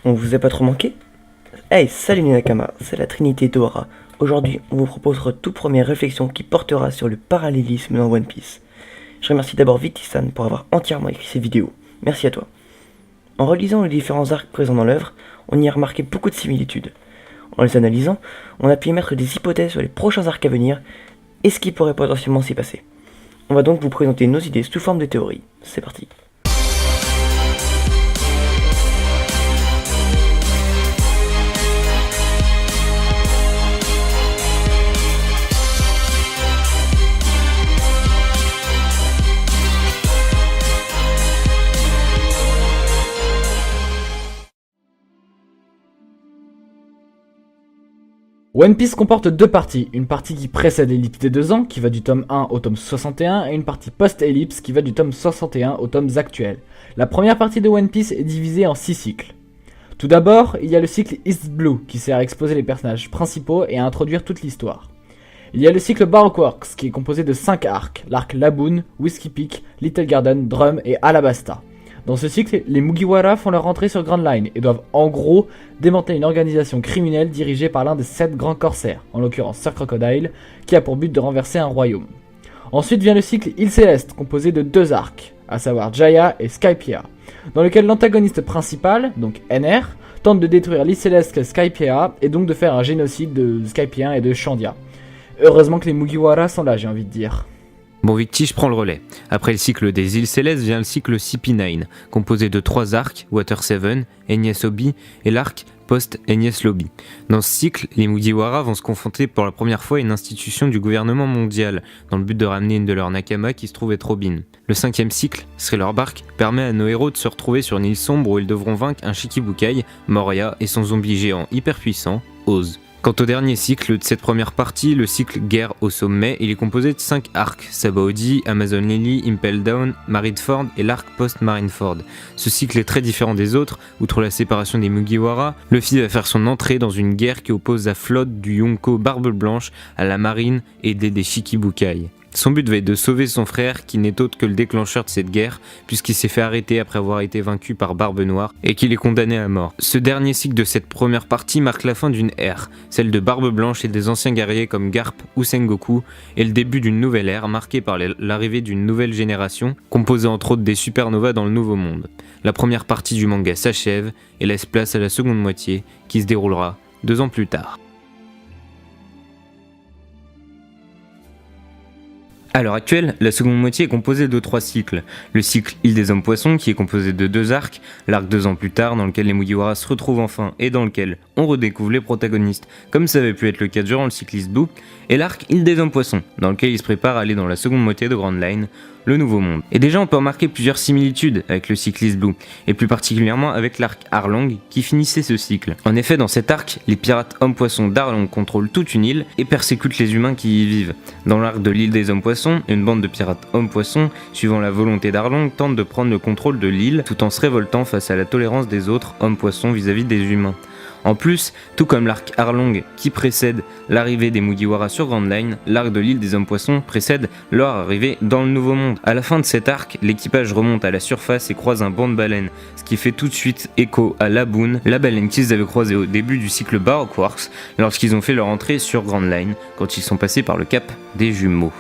On vous a pas trop manqué? Hey, salut les Nakama, c'est la Trinité d'Ohara. Aujourd'hui, on vous propose notre toute première réflexion qui portera sur le parallélisme dans One Piece. Je remercie d'abord Vicky-san pour avoir entièrement écrit ces vidéos. Merci à toi. En relisant les différents arcs présents dans l'œuvre, on y a remarqué beaucoup de similitudes. En les analysant, on a pu émettre des hypothèses sur les prochains arcs à venir et ce qui pourrait potentiellement s'y passer. On va donc vous présenter nos idées sous forme de théorie. C'est parti. One Piece comporte deux parties, une partie qui précède l'ellipse des 2 ans, qui va du tome 1 au tome 61, et une partie post-ellipse qui va du tome 61 aux tomes actuels. La première partie de One Piece est divisée en 6 cycles. Tout d'abord, il y a le cycle East Blue, qui sert à exposer les personnages principaux et à introduire toute l'histoire. Il y a le cycle Baroque Works, qui est composé de 5 arcs, l'arc Laboon, Whiskey Peak, Little Garden, Drum et Alabasta. Dans ce cycle, les Mugiwara font leur entrée sur Grand Line et doivent en gros démanteler une organisation criminelle dirigée par l'un des 7 grands corsaires, en l'occurrence Sir Crocodile, qui a pour but de renverser un royaume. Ensuite vient le cycle Île Céleste, composé de 2 arcs, à savoir Jaya et Skypiea, dans lequel l'antagoniste principal, donc NR, tente de détruire l'Île Céleste Skypiea et donc de faire un génocide de Skypiea et de Shandia. Heureusement que les Mugiwara sont là, j'ai envie de dire. Bon Victi, je prends le relais. Après le cycle des îles Célestes vient le cycle CP9, composé de 3 arcs, Water 7, Enies Lobby et l'arc post-Enies Lobby. Dans ce cycle, les Mugiwara vont se confronter pour la première fois à une institution du gouvernement mondial, dans le but de ramener une de leurs nakama qui se trouve être Robin. Le 5e cycle, Thriller Bark, permet à nos héros de se retrouver sur une île sombre où ils devront vaincre un Shikibukai, Moria et son zombie géant hyper puissant, Oz. Quant au dernier cycle de cette première partie, le cycle Guerre au sommet, il est composé de 5 arcs, Sabaody, Amazon Lily, Impel Down, Marineford et l'arc post-Marineford. Ce cycle est très différent des autres, outre la séparation des Mugiwara, Luffy va faire son entrée dans une guerre qui oppose la flotte du Yonko Barbe Blanche à la marine aidée des Shikibukai. Son but va être de sauver son frère qui n'est autre que le déclencheur de cette guerre puisqu'il s'est fait arrêter après avoir été vaincu par Barbe Noire et qu'il est condamné à mort. Ce dernier cycle de cette première partie marque la fin d'une ère, celle de Barbe Blanche et des anciens guerriers comme Garp ou Sengoku, et le début d'une nouvelle ère marquée par l'arrivée d'une nouvelle génération composée entre autres des supernovas dans le Nouveau Monde. La première partie du manga s'achève et laisse place à la seconde moitié qui se déroulera 2 ans plus tard. À l'heure actuelle, la seconde moitié est composée de 3 cycles. Le cycle Île des Hommes Poissons qui est composé de 2 arcs, l'arc 2 ans plus tard dans lequel les Mugiwara se retrouvent enfin et dans lequel on redécouvre les protagonistes comme ça avait pu être le cas durant le cycle East Blue, et l'arc Île des Hommes Poissons dans lequel ils se préparent à aller dans la seconde moitié de Grand Line, le Nouveau Monde. Et déjà on peut remarquer plusieurs similitudes avec le cycle East Blue, et plus particulièrement avec l'arc Arlong qui finissait ce cycle. En effet dans cet arc, les pirates hommes-poissons d'Arlong contrôlent toute une île et persécutent les humains qui y vivent. Dans l'arc de l'île des Hommes-Poissons, une bande de pirates hommes-poissons, suivant la volonté d'Arlong, tente de prendre le contrôle de l'île tout en se révoltant face à la tolérance des autres hommes-poissons vis-à-vis des humains. En plus, tout comme l'arc Arlong qui précède l'arrivée des Mugiwara sur Grand Line, l'arc de l'île des Hommes Poissons précède leur arrivée dans le Nouveau Monde. À la fin de cet arc, l'équipage remonte à la surface et croise un banc de baleines, ce qui fait tout de suite écho à Laboon, la baleine qu'ils avaient croisée au début du cycle Baroque Works lorsqu'ils ont fait leur entrée sur Grand Line quand ils sont passés par le cap des Jumeaux.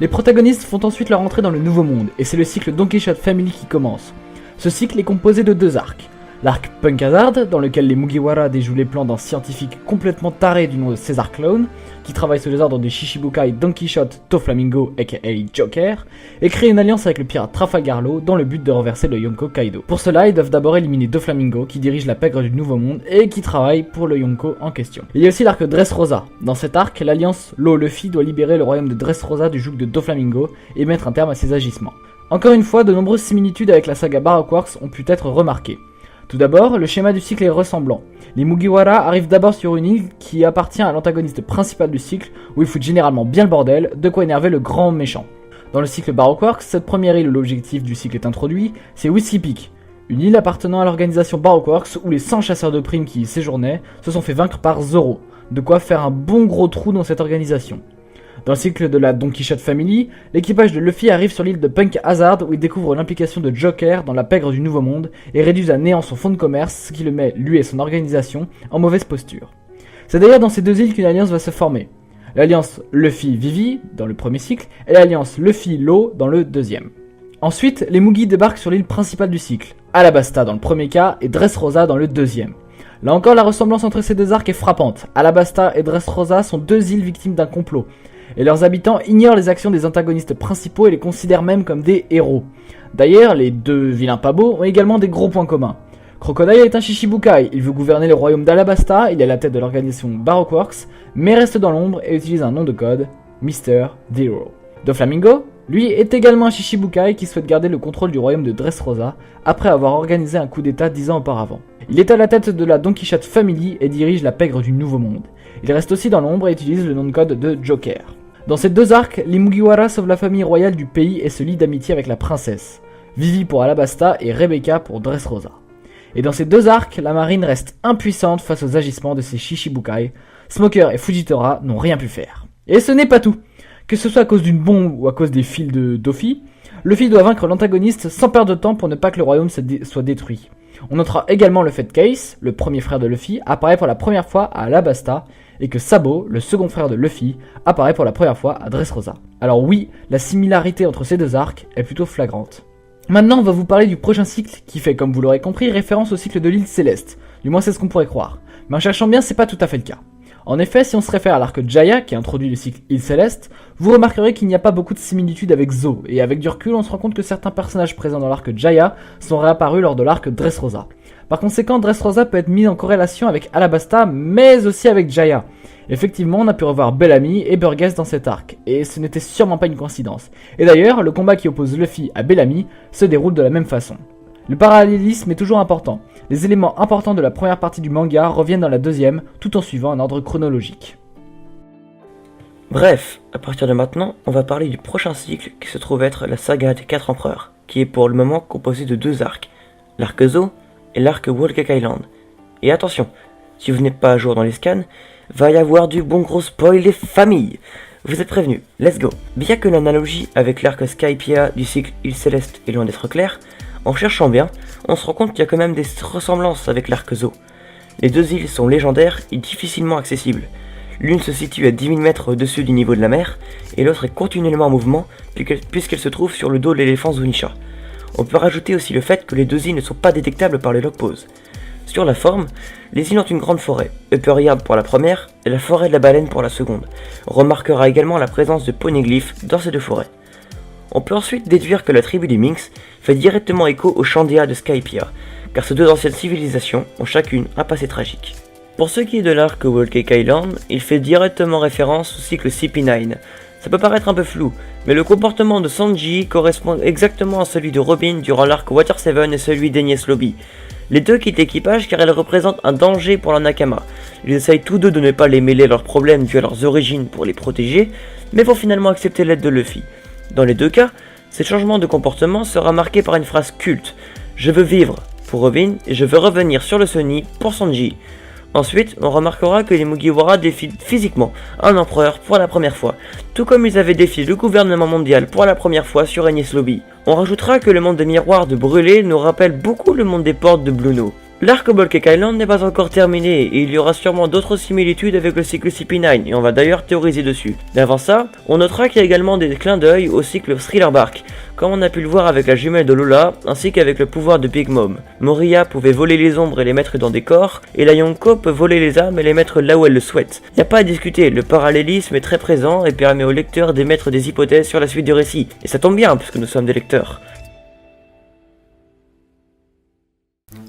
Les protagonistes font ensuite leur entrée dans le Nouveau Monde, et c'est le cycle Don Quichotte Family qui commence. Ce cycle est composé de 2 arcs. L'arc Punk Hazard, dans lequel les Mugiwara déjouent les plans d'un scientifique complètement taré du nom de César Clown, qui travaille sous les ordres des Shishibukai Don Quichotte Doflamingo aka Joker, et crée une alliance avec le pirate Trafalgar Law dans le but de renverser le Yonko Kaido. Pour cela, ils doivent d'abord éliminer Doflamingo, qui dirige la pègre du Nouveau Monde et qui travaille pour le Yonko en question. Il y a aussi l'arc Dressrosa. Dans cet arc, l'alliance Law-Luffy doit libérer le royaume de Dressrosa du joug de Doflamingo et mettre un terme à ses agissements. Encore une fois, de nombreuses similitudes avec la saga Baroque Works ont pu être remarquées. Tout d'abord, le schéma du cycle est ressemblant. Les Mugiwara arrivent d'abord sur une île qui appartient à l'antagoniste principal du cycle, où il fout généralement bien le bordel, de quoi énerver le grand méchant. Dans le cycle Baroque Works, cette première île où l'objectif du cycle est introduit, c'est Whiskey Peak, une île appartenant à l'organisation Baroque Works où les 100 chasseurs de primes qui y séjournaient se sont fait vaincre par Zoro, de quoi faire un bon gros trou dans cette organisation. Dans le cycle de la Don Quichotte Family, l'équipage de Luffy arrive sur l'île de Punk Hazard où il découvre l'implication de Joker dans la pègre du Nouveau Monde et réduit à néant son fonds de commerce, ce qui le met, lui et son organisation, en mauvaise posture. C'est d'ailleurs dans ces deux îles qu'une alliance va se former. L'alliance Luffy-Vivi dans le premier cycle et l'alliance Luffy-Law dans le deuxième. Ensuite, les Mugi débarquent sur l'île principale du cycle, Alabasta dans le premier cas et Dressrosa dans le deuxième. Là encore, la ressemblance entre ces deux arcs est frappante. Alabasta et Dressrosa sont deux îles victimes d'un complot, et leurs habitants ignorent les actions des antagonistes principaux et les considèrent même comme des héros. D'ailleurs, les deux vilains pas beaux ont également des gros points communs. Crocodile est un Shichibukai, il veut gouverner le royaume d'Alabasta, il est à la tête de l'organisation Baroque Works, mais reste dans l'ombre et utilise un nom de code, Mr. Zero. Doflamingo, lui, est également un Shichibukai qui souhaite garder le contrôle du royaume de Dressrosa après avoir organisé un coup d'état 10 ans auparavant. Il est à la tête de la Don Quichotte Family et dirige la pègre du Nouveau Monde. Il reste aussi dans l'ombre et utilise le nom de code de Joker. Dans ces deux arcs, les Mugiwara sauvent la famille royale du pays et se lient d'amitié avec la princesse, Vivi pour Alabasta et Rebecca pour Dressrosa. Et dans ces deux arcs, la marine reste impuissante face aux agissements de ces Shichibukai. Smoker et Fujitora n'ont rien pu faire. Et ce n'est pas tout. Que ce soit à cause d'une bombe ou à cause des fils de Doffy, Luffy doit vaincre l'antagoniste sans perdre de temps pour ne pas que le royaume soit détruit. On notera également le fait qu'Ace, le premier frère de Luffy, apparaît pour la première fois à Alabasta, et que Sabo, le second frère de Luffy, apparaît pour la première fois à Dressrosa. Alors oui, la similarité entre ces deux arcs est plutôt flagrante. Maintenant, on va vous parler du prochain cycle qui fait, comme vous l'aurez compris, référence au cycle de l'île Céleste. Du moins c'est ce qu'on pourrait croire. Mais en cherchant bien, c'est pas tout à fait le cas. En effet, si on se réfère à l'arc Jaya, qui introduit le cycle Île Céleste, vous remarquerez qu'il n'y a pas beaucoup de similitudes avec Zo, et avec du recul, on se rend compte que certains personnages présents dans l'arc Jaya sont réapparus lors de l'arc Dressrosa. Par conséquent, Dressrosa peut être mis en corrélation avec Alabasta, mais aussi avec Jaya. Effectivement, on a pu revoir Bellamy et Burgess dans cet arc, et ce n'était sûrement pas une coïncidence. Et d'ailleurs, le combat qui oppose Luffy à Bellamy se déroule de la même façon. Le parallélisme est toujours important. Les éléments importants de la première partie du manga reviennent dans la deuxième, tout en suivant un ordre chronologique. Bref, à partir de maintenant, on va parler du prochain cycle qui se trouve être la saga des 4 empereurs, qui est pour le moment composé de deux arcs, l'arc Zo et l'arc Whole Cake Island. Et attention, si vous n'êtes pas à jour dans les scans, va y avoir du bon gros spoil les familles. Vous êtes prévenus, let's go. Bien que l'analogie avec l'arc Skypiea du cycle Île Céleste est loin d'être claire, en cherchant bien, on se rend compte qu'il y a quand même des ressemblances avec l'arc Zo. Les deux îles sont légendaires et difficilement accessibles. L'une se situe à 10 000 mètres au-dessus du niveau de la mer, et l'autre est continuellement en mouvement, puisqu'elle se trouve sur le dos de l'éléphant Zunisha. On peut rajouter aussi le fait que les deux îles ne sont pas détectables par les log poses. Sur la forme, les îles ont une grande forêt, Upper Yard pour la première, et la forêt de la baleine pour la seconde. On remarquera également la présence de poneglyphes dans ces deux forêts. On peut ensuite déduire que la tribu des Minx fait directement écho au Shandia de Skypiea, car ces deux anciennes civilisations ont chacune un passé tragique. Pour ce qui est de l'arc Whole Cake Island, il fait directement référence au cycle CP9. Ça peut paraître un peu flou, mais le comportement de Sanji correspond exactement à celui de Robin durant l'arc Water 7 et celui d'Enies Lobby. Les deux quittent l'équipage car elles représentent un danger pour la Nakama. Ils essayent tous deux de ne pas les mêler à leurs problèmes dus à leurs origines pour les protéger, mais vont finalement accepter l'aide de Luffy. Dans les deux cas, ce changement de comportement sera marqué par une phrase culte « Je veux vivre » pour Robin et « Je veux revenir sur le Sunny » pour Sanji. Ensuite, on remarquera que les Mugiwara défient physiquement un empereur pour la première fois, tout comme ils avaient défié le gouvernement mondial pour la première fois sur Enies Lobby. On rajoutera que le monde des miroirs de Brûlé nous rappelle beaucoup le monde des portes de Blueno. L'arc Whole Cake Island n'est pas encore terminé et il y aura sûrement d'autres similitudes avec le cycle CP9 et on va d'ailleurs théoriser dessus. Mais avant ça, on notera qu'il y a également des clins d'œil au cycle Thriller Bark, comme on a pu le voir avec la jumelle de Lola ainsi qu'avec le pouvoir de Big Mom. Moria pouvait voler les ombres et les mettre dans des corps et la Yonko peut voler les âmes et les mettre là où elle le souhaite. Y a pas à discuter, le parallélisme est très présent et permet au lecteur d'émettre des hypothèses sur la suite du récit. Et ça tombe bien puisque nous sommes des lecteurs.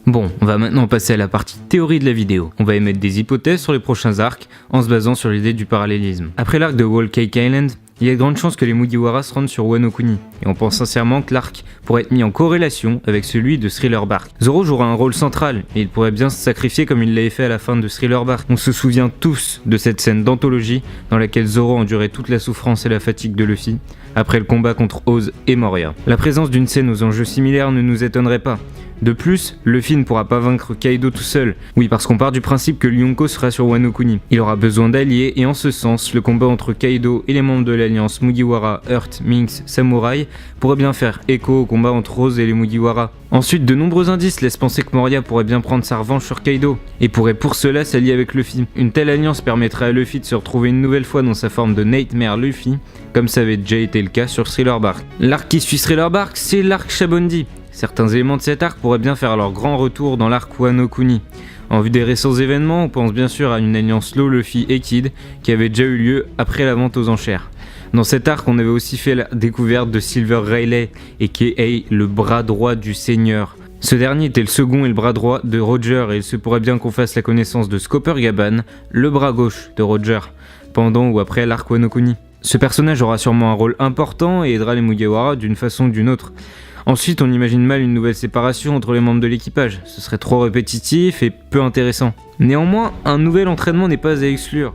Bon, on va maintenant passer à la partie théorie de la vidéo. On va émettre des hypothèses sur les prochains arcs en se basant sur l'idée du parallélisme. Après l'arc de Whole Cake Island, il y a de grandes chances que les Mugiwara se rendent sur Wano Kuni, et on pense sincèrement que l'arc pourrait être mis en corrélation avec celui de Thriller Bark. Zoro jouera un rôle central, et il pourrait bien se sacrifier comme il l'avait fait à la fin de Thriller Bark. On se souvient tous de cette scène d'anthologie dans laquelle Zoro endurait toute la souffrance et la fatigue de Luffy, après le combat contre Oz et Moria. La présence d'une scène aux enjeux similaires ne nous étonnerait pas, De plus, Luffy ne pourra pas vaincre Kaido tout seul. Oui, parce qu'on part du principe que Yonko sera sur Wano Kuni. Il aura besoin d'alliés et en ce sens, le combat entre Kaido et les membres de l'alliance Mugiwara, Earth, Minx, Samurai pourrait bien faire écho au combat entre Rose et les Mugiwara. Ensuite, de nombreux indices laissent penser que Moria pourrait bien prendre sa revanche sur Kaido et pourrait pour cela s'allier avec Luffy. Une telle alliance permettrait à Luffy de se retrouver une nouvelle fois dans sa forme de Nightmare Luffy, comme ça avait déjà été le cas sur Thriller Bark. L'arc qui suit Thriller Bark, c'est l'arc Shabondi. Certains éléments de cet arc pourraient bien faire leur grand retour dans l'arc Wano Kuni. En vue des récents événements, on pense bien sûr à une alliance Law, Luffy et Kid qui avait déjà eu lieu après la vente aux enchères. Dans cet arc, on avait aussi fait la découverte de Silver Rayleigh, aka le bras droit du Seigneur. Ce dernier était le second et le bras droit de Roger et il se pourrait bien qu'on fasse la connaissance de Scopper Gaban, le bras gauche de Roger, pendant ou après l'arc Wano Kuni. Ce personnage aura sûrement un rôle important et aidera les Mugiwara d'une façon ou d'une autre. Ensuite, on imagine mal une nouvelle séparation entre les membres de l'équipage, ce serait trop répétitif et peu intéressant. Néanmoins, un nouvel entraînement n'est pas à exclure.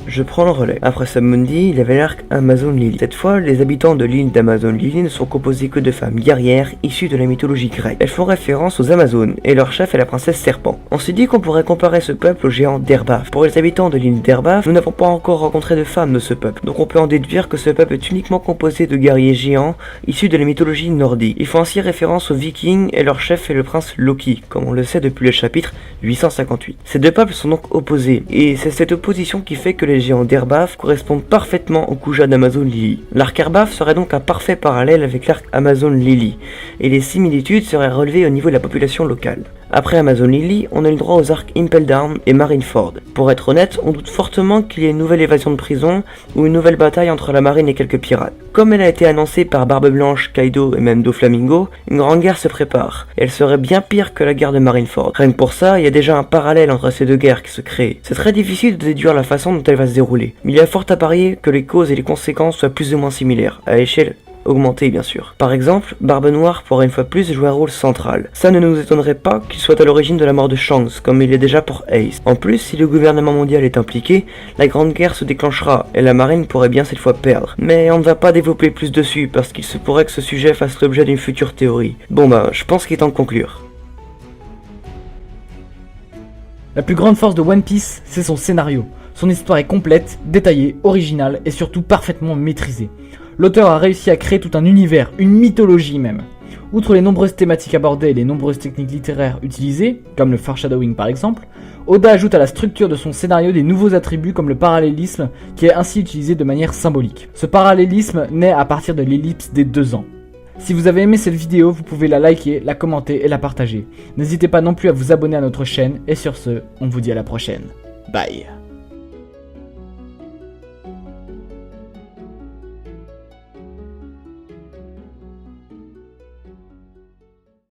Je prends le relais. Après Samundi, il y avait l'arc Amazon Lily. Cette fois, les habitants de l'île d'Amazon Lily ne sont composés que de femmes guerrières issues de la mythologie grecque. Elles font référence aux Amazones, et leur chef est la princesse Serpent. On s'est dit qu'on pourrait comparer ce peuple au géant d'Erbaf. Pour les habitants de l'île d'Erbaf, nous n'avons pas encore rencontré de femmes de ce peuple, donc on peut en déduire que ce peuple est uniquement composé de guerriers géants issus de la mythologie nordique. Ils font ainsi référence aux Vikings, et leur chef est le prince Loki, comme on le sait depuis le chapitre 858. Ces deux peuples sont donc opposés, et c'est cette opposition qui fait que les géants d'Erbaf correspondent parfaitement au Kuja d'Amazon Lily. L'arc Erbaf serait donc un parfait parallèle avec l'arc Amazon Lily, et les similitudes seraient relevées au niveau de la population locale. Après Amazon Lily, on a eu le droit aux arcs Impel Down et Marineford. Pour être honnête, on doute fortement qu'il y ait une nouvelle évasion de prison ou une nouvelle bataille entre la marine et quelques pirates. Comme elle a été annoncée par Barbe Blanche, Kaido et même Doflamingo, une grande guerre se prépare, et elle serait bien pire que la guerre de Marineford. Rien que pour ça, il y a déjà un parallèle entre ces deux guerres qui se créent. C'est très difficile de déduire la façon dont elle va se dérouler, mais il y a fort à parier que les causes et les conséquences soient plus ou moins similaires, à échelle augmentée bien sûr. Par exemple, Barbe Noire pourrait une fois plus jouer un rôle central. Ça ne nous étonnerait pas qu'il soit à l'origine de la mort de Shanks, comme il est déjà pour Ace. En plus, si le gouvernement mondial est impliqué, la grande guerre se déclenchera, et la marine pourrait bien cette fois perdre. Mais on ne va pas développer plus dessus, parce qu'il se pourrait que ce sujet fasse l'objet d'une future théorie. Bon je pense qu'il est temps de conclure. La plus grande force de One Piece, c'est son scénario. Son histoire est complète, détaillée, originale et surtout parfaitement maîtrisée. L'auteur a réussi à créer tout un univers, une mythologie même. Outre les nombreuses thématiques abordées et les nombreuses techniques littéraires utilisées, comme le foreshadowing par exemple, Oda ajoute à la structure de son scénario des nouveaux attributs comme le parallélisme qui est ainsi utilisé de manière symbolique. Ce parallélisme naît à partir de l'ellipse des 2 ans. Si vous avez aimé cette vidéo, vous pouvez la liker, la commenter et la partager. N'hésitez pas non plus à vous abonner à notre chaîne et sur ce, on vous dit à la prochaine. Bye.